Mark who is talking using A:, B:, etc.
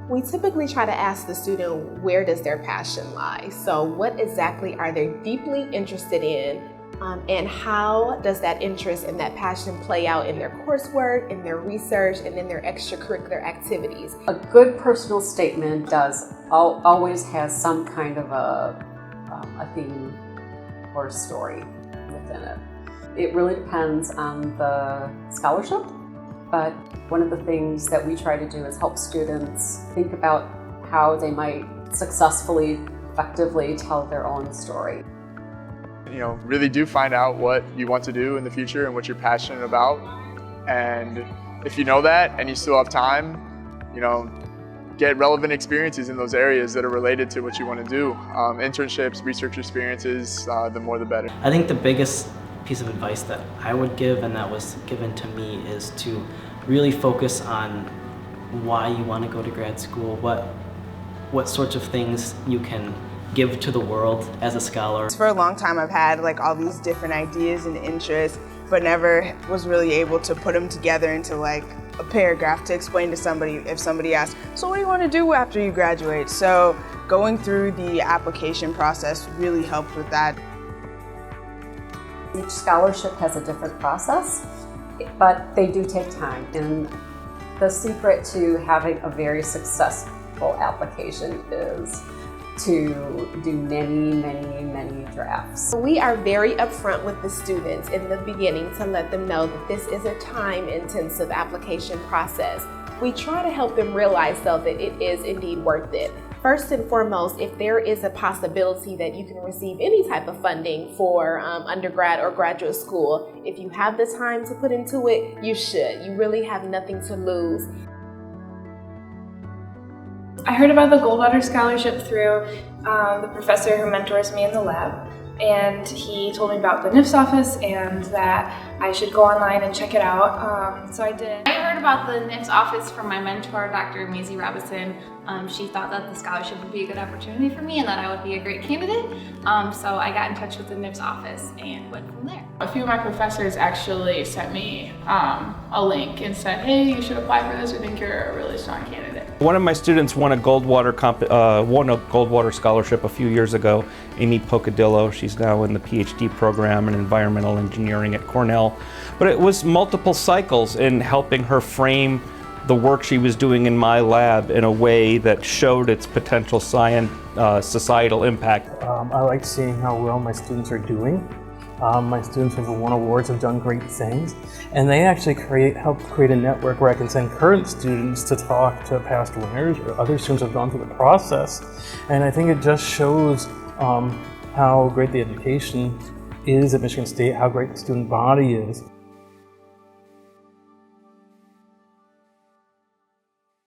A: We typically try to ask the student, where does their passion lie? So what exactly are they deeply interested in, and how does that interest and that passion play out in their coursework, in their research, and in their extracurricular activities?
B: A good personal statement always has some kind of a theme or a story within it. It really depends on the scholarship, but one of the things that we try to do is help students think about how they might successfully, effectively tell their own story.
C: Really do find out what you want to do in the future and what you're passionate about. And if you know that and you still have time, get relevant experiences in those areas that are related to what you want to do. Internships, research experiences, the more the better.
D: I think the biggest piece of advice that I would give, and that was given to me, is to really focus on why you want to go to grad school, what sorts of things you can give to the world as a scholar.
E: For a long time I've had all these different ideas and interests, but never was really able to put them together into a paragraph to explain to somebody if somebody asks, so what do you want to do after you graduate? So going through the application process really helped with that.
B: Each scholarship has a different process, but they do take time. And the secret to having a very successful application is to do many drafts.
A: We are very upfront with the students in the beginning to let them know that this is a time-intensive application process. We try to help them realize, though, that it is indeed worth it. First and foremost, if there is a possibility that you can receive any type of funding for undergrad or graduate school, if you have the time to put into it, you should. You really have nothing to lose.
F: I heard about the Goldwater Scholarship through the professor who mentors me in the lab, and he told me about the NIFS office and that I should go online and check it out, so I did.
G: I heard about the NIFS office from my mentor, Dr. Maisie Robinson. She thought that the scholarship would be a good opportunity for me and that I would be a great candidate, so I got in touch with the NIFS office and went from there.
H: A few of my professors actually sent me a link and said, hey, you should apply for this, we think you're a really strong candidate.
I: One of my students won a Goldwater scholarship a few years ago, Amy Pocadillo. She's now in the PhD program in environmental engineering at Cornell. But it was multiple cycles in helping her frame the work she was doing in my lab in a way that showed its potential societal impact.
J: I like seeing how well my students are doing. My students who have won awards have done great things, and they actually help create a network where I can send current students to talk to past winners or other students who have gone through the process. And I think it just shows how great the education is at Michigan State, how great the student body is.